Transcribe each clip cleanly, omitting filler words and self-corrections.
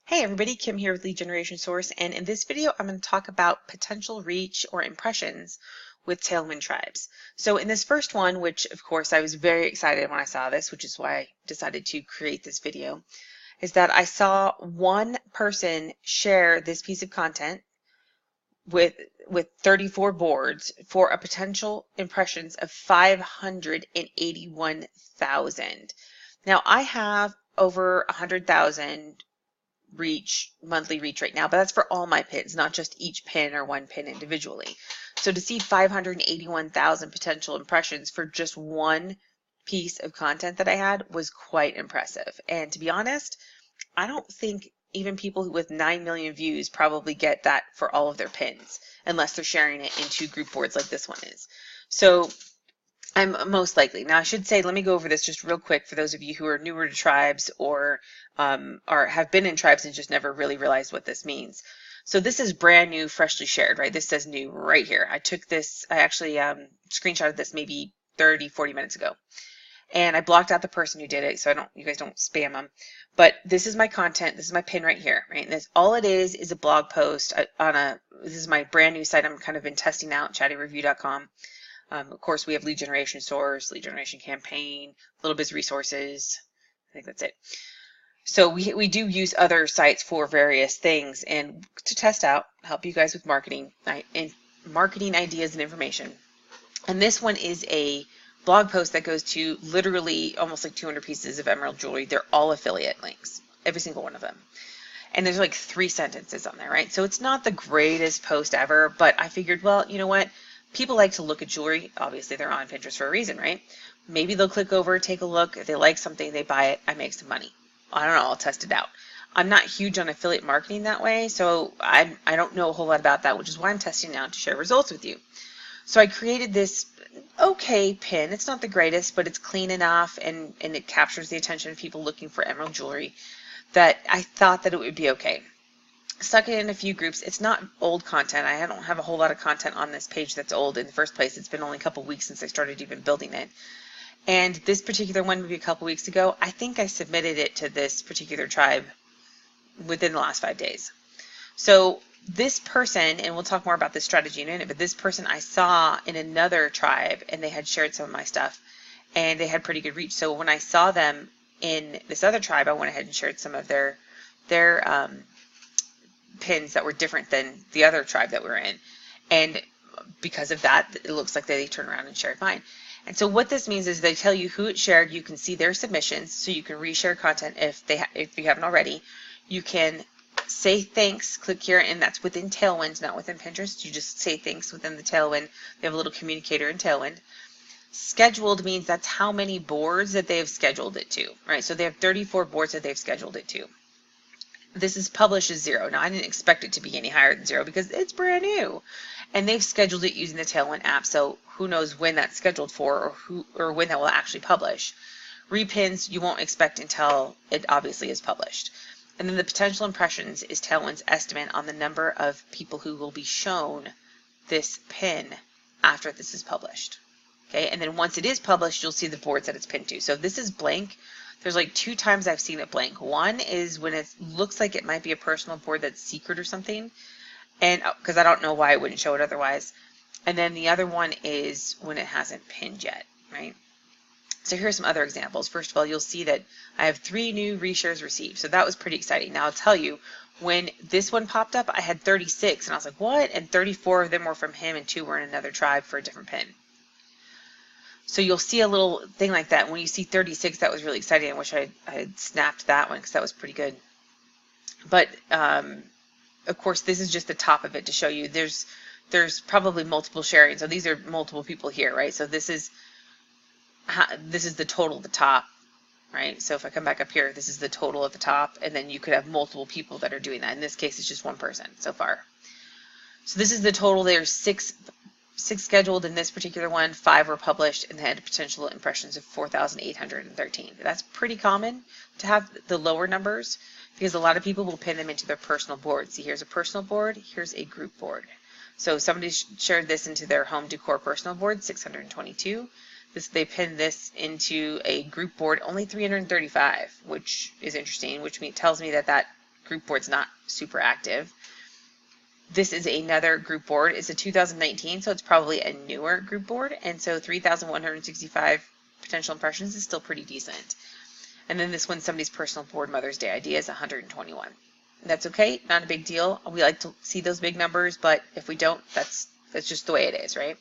Hey everybody, Kim here with Lead Generation Source, and in this video I'm going to talk about potential reach or impressions with Tailwind tribes. So in this first one, which of course I was very excited when I saw this, which is why I decided to create this video, is that I saw one person share this piece of content with 34 boards for a potential impressions of 581,000. Now I have over 100,000 monthly reach right now, but that's for all my pins, not just each pin or one pin individually. So to see 581,000 potential impressions for just one piece of content that I had was quite impressive. And to be honest, I don't think even people with 9 million views probably get that for all of their pins, unless they're sharing it into group boards like this one is. So I'm most likely. Now I should say, let me go over this just real quick for those of you who are newer to tribes or have been in tribes and just never really realized what this means. So this is brand new, freshly shared, right? This says new right here. I took this, I actually screenshotted this maybe 30, 40 minutes ago. And I blocked out the person who did it, so you guys don't spam them. But this is my content. This is my pin right here, right? And this, all it is a blog post this is my brand new site I'm kind of been testing out, chattyreview.com. Of course, we have lead generation source, lead generation campaign, little biz resources. I think that's it. So we do use other sites for various things and to test out, help you guys with marketing ideas and information. And this one is a blog post that goes to literally almost like 200 pieces of emerald jewelry. They're all affiliate links, every single one of them. And there's like 3 sentences on there, right? So it's not the greatest post ever, but I figured, well, you know what? People like to look at jewelry. Obviously, they're on Pinterest for a reason, right? Maybe they'll click over, take a look. If they like something, they buy it. I make some money. I don't know. I'll test it out. I'm not huge on affiliate marketing that way, so I don't know a whole lot about that, which is why I'm testing out to share results with you. So I created this okay pin. It's not the greatest, but it's clean enough, and it captures the attention of people looking for emerald jewelry that I thought that it would be okay. Stuck it in a few groups. It's not old content. I don't have a whole lot of content on this page that's old in the first place. It's been only a couple weeks since I started even building it. And this particular one, maybe a couple weeks ago, I think I submitted it to this particular tribe within the last 5 days. So this person, and we'll talk more about this strategy in a minute, but this person I saw in another tribe, and they had shared some of my stuff, and they had pretty good reach. So when I saw them in this other tribe, I went ahead and shared some of their pins that were different than the other tribe that we're in, and because of that, it looks like they turned around and shared mine. And so what this means is they tell you who it shared. You can see their submissions, so you can reshare content if you haven't already. You can say thanks, click here, and that's within Tailwind, not within Pinterest. You just say thanks within the Tailwind. They have a little communicator in Tailwind. Scheduled means that's how many boards that they have scheduled it to, right? So they have 34 boards that they've scheduled it to. This is published as 0. Now I didn't expect it to be any higher than 0 because it's brand new, and they've scheduled it using the Tailwind app. So who knows when that's scheduled for, or when that will actually publish. Repins you won't expect until it obviously is published. And then the potential impressions is Tailwind's estimate on the number of people who will be shown this pin after this is published. Okay, and then once it is published, you'll see the boards that it's pinned to. So if this is blank, there's like 2 times I've seen it blank. One is when it looks like it might be a personal board that's secret or something, and because I don't know why it wouldn't show it otherwise. And then the other one is when it hasn't pinned yet, right? So here's some other examples. First of all, you'll see that I have 3 new reshares received. So that was pretty exciting. Now I'll tell you, when this one popped up, I had 36, and I was like, what? And 34 of them were from him, and 2 were in another tribe for a different pin. So you'll see a little thing like that. When you see 36, that was really exciting. I wish I had snapped that one because that was pretty good. But of course, this is just the top of it to show you. There's probably multiple sharing. So these are multiple people here, right? So this is the total at the top, right? So if I come back up here, this is the total at the top, and then you could have multiple people that are doing that. In this case, it's just one person so far. So this is the total. There's 6 scheduled in this particular one, 5 were published, and they had potential impressions of 4,813. That's pretty common to have the lower numbers because a lot of people will pin them into their personal board. See, here's a personal board, here's a group board. So somebody shared this into their home decor personal board, 622. They pinned this into a group board, only 335, which is interesting, which tells me that group board's not super active. This is another group board. It's a 2019, so it's probably a newer group board. And so 3,165 potential impressions is still pretty decent. And then this one's somebody's personal board Mother's Day idea is 121. That's okay, not a big deal. We like to see those big numbers, but if we don't, that's just the way it is, right?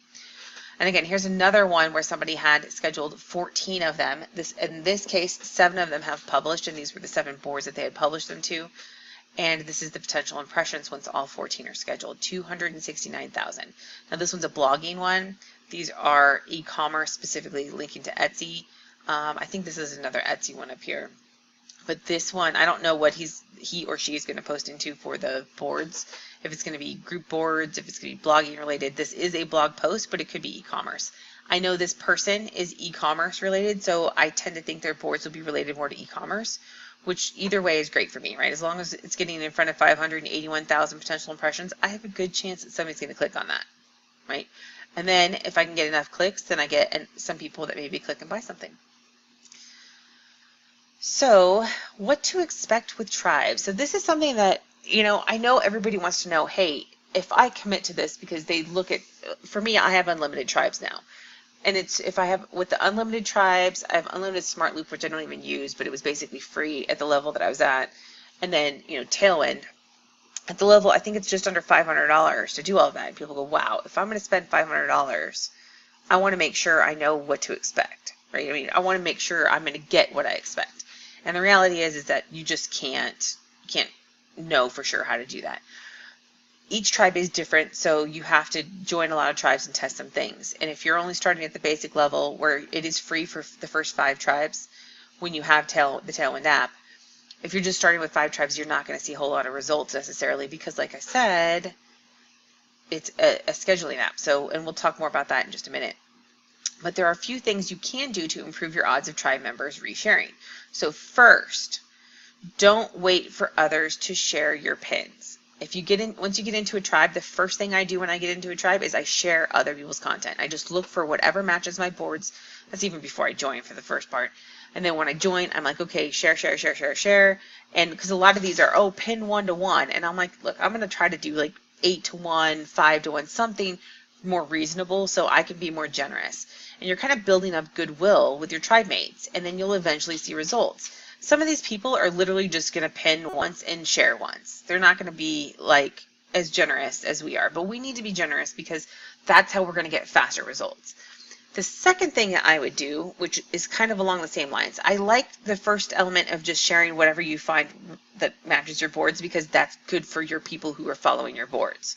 And again, here's another one where somebody had scheduled 14 of them. In this case, 7 of them have published, and these were the 7 boards that they had published them to. And this is the potential impressions once all 14 are scheduled, 269,000. Now this one's a blogging one. These are e-commerce, specifically linking to Etsy. I think this is another Etsy one up here. But this one, I don't know what he or she is going to post into for the boards. If it's going to be group boards, if it's going to be blogging related. This is a blog post, but it could be e-commerce. I know this person is e-commerce related, so I tend to think their boards will be related more to e-commerce, which either way is great for me, right? As long as it's getting in front of 581,000 potential impressions, I have a good chance that somebody's going to click on that, right? And then if I can get enough clicks, then I get some people that maybe click and buy something. So what to expect with tribes? So this is something that, I know everybody wants to know, hey, if I commit to this, because they look at, for me, I have unlimited tribes now. And if I have, with the unlimited tribes, I have unlimited smart loop, which I don't even use, but it was basically free at the level that I was at. And then, Tailwind, at the level, I think it's just under $500 to do all of that. And people go, wow, if I'm going to spend $500, I want to make sure I know what to expect, right? I mean, I want to make sure I'm going to get what I expect. And the reality is that you just can't know for sure how to do that. Each tribe is different, so you have to join a lot of tribes and test some things. And if you're only starting at the basic level, where it is free for the first 5 tribes, when you have the Tailwind app, if you're just starting with 5 tribes, you're not going to see a whole lot of results necessarily, because like I said, it's a scheduling app. So, and we'll talk more about that in just a minute. But there are a few things you can do to improve your odds of tribe members resharing. So first, don't wait for others to share your pins. Once you get into a tribe, the first thing I do when I get into a tribe is I share other people's content. I just look for whatever matches my boards. That's even before I join for the first part. And then when I join, I'm like, okay, share. And because a lot of these are, pin 1-to-1. And I'm like, look, I'm going to try to do like 8-to-1, 5-to-1, something more reasonable so I can be more generous. And you're kind of building up goodwill with your tribe mates, and then you'll eventually see results. Some of these people are literally just going to pin once and share once. They're not going to be like as generous as we are, but we need to be generous because that's how we're going to get faster results. The second thing that I would do, which is kind of along the same lines, I like the first element of just sharing whatever you find that matches your boards, because that's good for your people who are following your boards,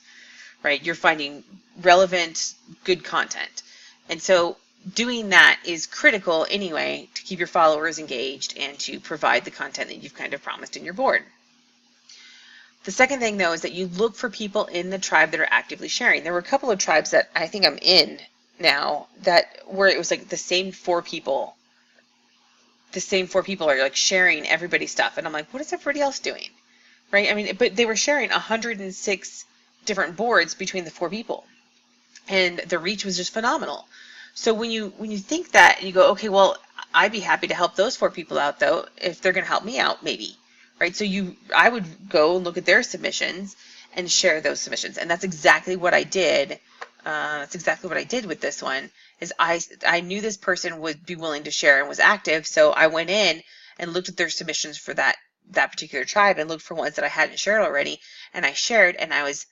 right? You're finding relevant, good content. And so doing that is critical anyway to keep your followers engaged and to provide the content that you've kind of promised in your board. The second thing, though, is that you look for people in the tribe that are actively sharing. There were a couple of tribes that I think I'm in now where it was like the same 4 people. The same 4 people are like sharing everybody's stuff, and I'm like, what is everybody else doing, right? I mean, but they were sharing 106 different boards between the 4 people, and the reach was just phenomenal. So when you think that and you go, okay, well, I'd be happy to help those 4 people out, though, if they're going to help me out, maybe, right? So I would go and look at their submissions and share those submissions, and that's exactly what I did. That's exactly what I did with this one. Is I knew this person would be willing to share and was active, so I went in and looked at their submissions for that particular tribe and looked for ones that I hadn't shared already, and I shared, and I was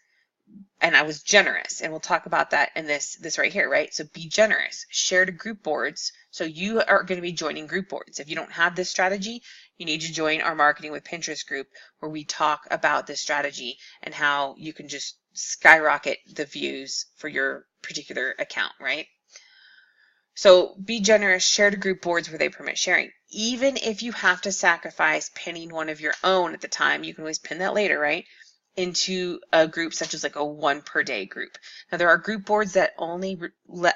generous, and we'll talk about that in this right here, right? So be generous. Share to group boards. So you are going to be joining group boards. If you don't have this strategy, you need to join our Marketing with Pinterest group, where we talk about this strategy and how you can just skyrocket the views for your particular account, right? So be generous. Share to group boards where they permit sharing. Even if you have to sacrifice pinning one of your own at the time, you can always pin that later, right? Into a group such as like a 1 per day group. Now there are group boards that only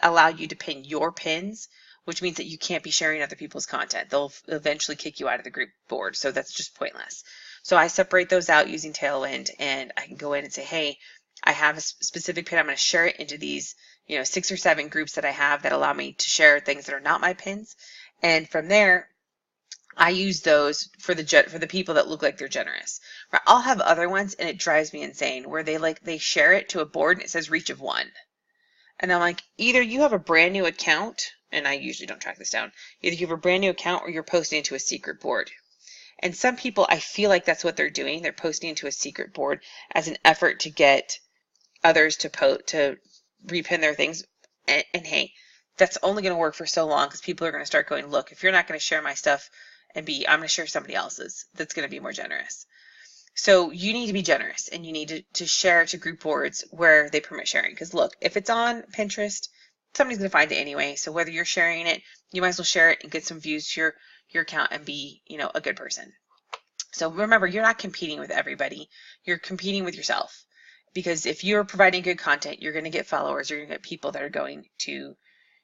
allow you to pin your pins, which means that you can't be sharing other people's content. They'll eventually kick you out of the group board, so that's just pointless. So I separate those out using Tailwind, and I can go in and say, hey, I have a specific pin. I'm going to share it into these 6 or 7 groups that I have that allow me to share things that are not my pins, and from there I use those for the people that look like they're generous. Right? I'll have other ones and it drives me insane where they share it to a board and it says reach of one. And I'm like, either you have a brand new account, and I usually don't track this down, either you have a brand new account or you're posting into a secret board. And some people, I feel like that's what they're doing. They're posting into a secret board as an effort to get others to repin their things. And hey, that's only going to work for so long because people are going to start going, look, if you're not going to share my stuff and I'm going to share somebody else's that's going to be more generous. So you need to be generous and you need to share to group boards where they permit sharing. Because look, if it's on Pinterest, somebody's going to find it anyway. So whether you're sharing it, you might as well share it and get some views to your account and be, a good person. So remember, you're not competing with everybody. You're competing with yourself. Because if you're providing good content, you're going to get followers. You're going to get people that are going to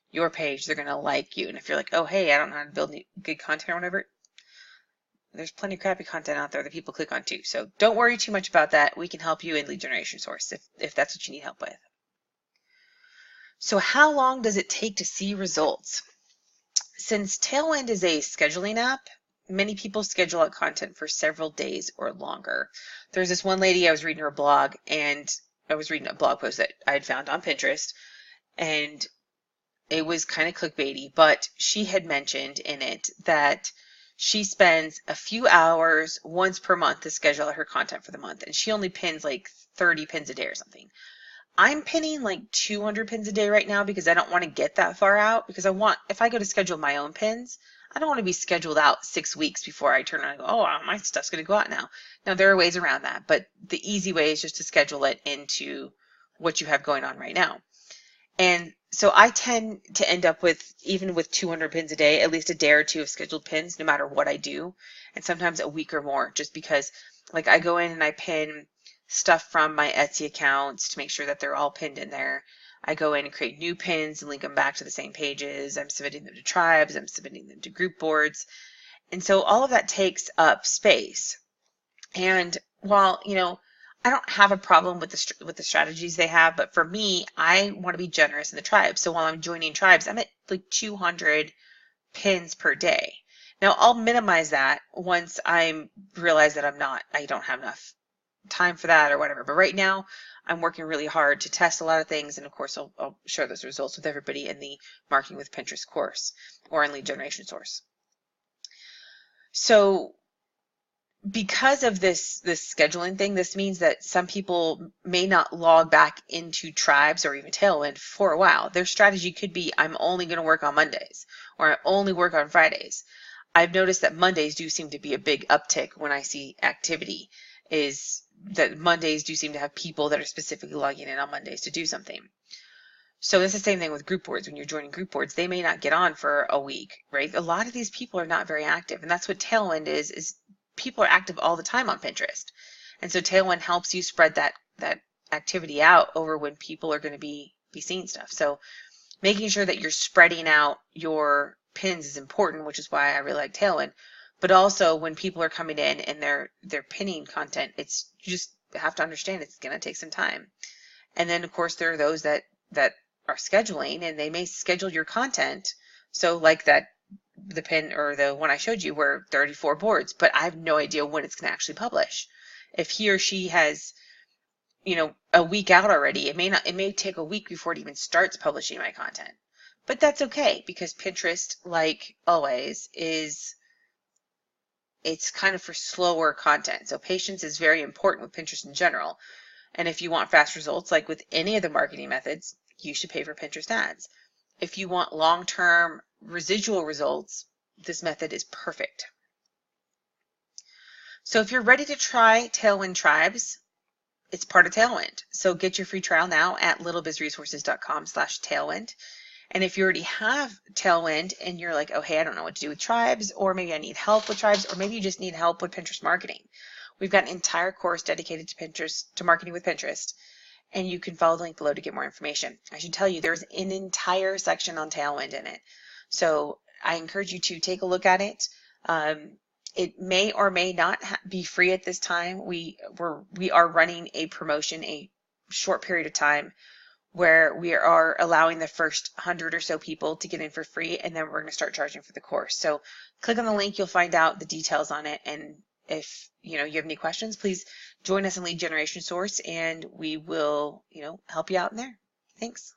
your page. They're going to like you. And if you're like, oh, hey, I don't know how to build good content or whatever, there's plenty of crappy content out there that people click on too. So don't worry too much about that. We can help you in lead generation source if that's what you need help with. So how long does it take to see results? Since Tailwind is a scheduling app, many people schedule out content for several days or longer. There's this one lady, I was reading her blog, and I was reading a blog post that I had found on Pinterest, and it was kind of clickbaity, but she had mentioned in it that she spends a few hours once per month to schedule out her content for the month, and she only pins like 30 pins a day or something. I'm pinning like 200 pins a day right now because I don't want to get that far out, because if I go to schedule my own pins, I don't want to be scheduled out 6 weeks before I turn around and go, oh, my stuff's going to go out now. Now, there are ways around that, but the easy way is just to schedule it into what you have going on right now. And so I tend to end up with, even with 200 pins a day, at least a day or two of scheduled pins, no matter what I do, and sometimes a week or more, just because like I go in and I pin stuff from my Etsy accounts to make sure that they're all pinned in there. I go in and create new pins and link them back to the same pages. I'm submitting them to tribes. I'm submitting them to group boards. And so all of that takes up space. And while, I don't have a problem with the strategies they have, but for me, I want to be generous in the tribes. So while I'm joining tribes, I'm at like 200 pins per day. Now I'll minimize that once I realize that I don't have enough time for that or whatever. But right now, I'm working really hard to test a lot of things, and of course, I'll share those results with everybody in the Marketing with Pinterest course or in Lead Generation Source. So because of this scheduling thing, this means that some people may not log back into tribes or even Tailwind for a while. Their strategy could be, I'm only going to work on Mondays, or I only work on Fridays. I've noticed that Mondays do seem to be a big uptick when I see activity, is that Mondays do seem to have people that are specifically logging in on Mondays to do something. So it's the same thing with group boards. When you're joining group boards, they may not get on for a week, right? A lot of these people are not very active, and that's what Tailwind is people are active all the time on Pinterest. And so Tailwind helps you spread that activity out over when people are going to be seeing stuff. So making sure that you're spreading out your pins is important, which is why I really like Tailwind. But also when people are coming in and they're pinning content, you just have to understand it's going to take some time. And then of course there are those that are scheduling, and they may schedule your content. So like the pin or the one I showed you were 34 boards, but I have no idea when it's going to actually publish. If he or she has, a week out already, it may take a week before it even starts publishing my content. But that's okay, because Pinterest, like always, it's kind of for slower content. So patience is very important with Pinterest in general. And if you want fast results, like with any of the marketing methods, you should pay for Pinterest ads. If you want long-term residual results, this method is perfect. So if you're ready to try Tailwind Tribes, it's part of Tailwind. So get your free trial now at littlebizresources.com/Tailwind. And if you already have Tailwind and you're like, oh, hey, I don't know what to do with tribes, or maybe I need help with tribes, or maybe you just need help with Pinterest marketing, we've got an entire course dedicated to Pinterest, to marketing with Pinterest. And you can follow the link below to get more information. I should tell you, there's an entire section on Tailwind in it. So I encourage you to take a look at it. It may or may not be free at this time. We are running a promotion, a short period of time, where we are allowing the first 100 or so people to get in for free, and then we're going to start charging for the course. So click on the link, you'll find out the details on it, and if you have any questions, please join us in Lead Generation Source, and we will help you out in there. Thanks.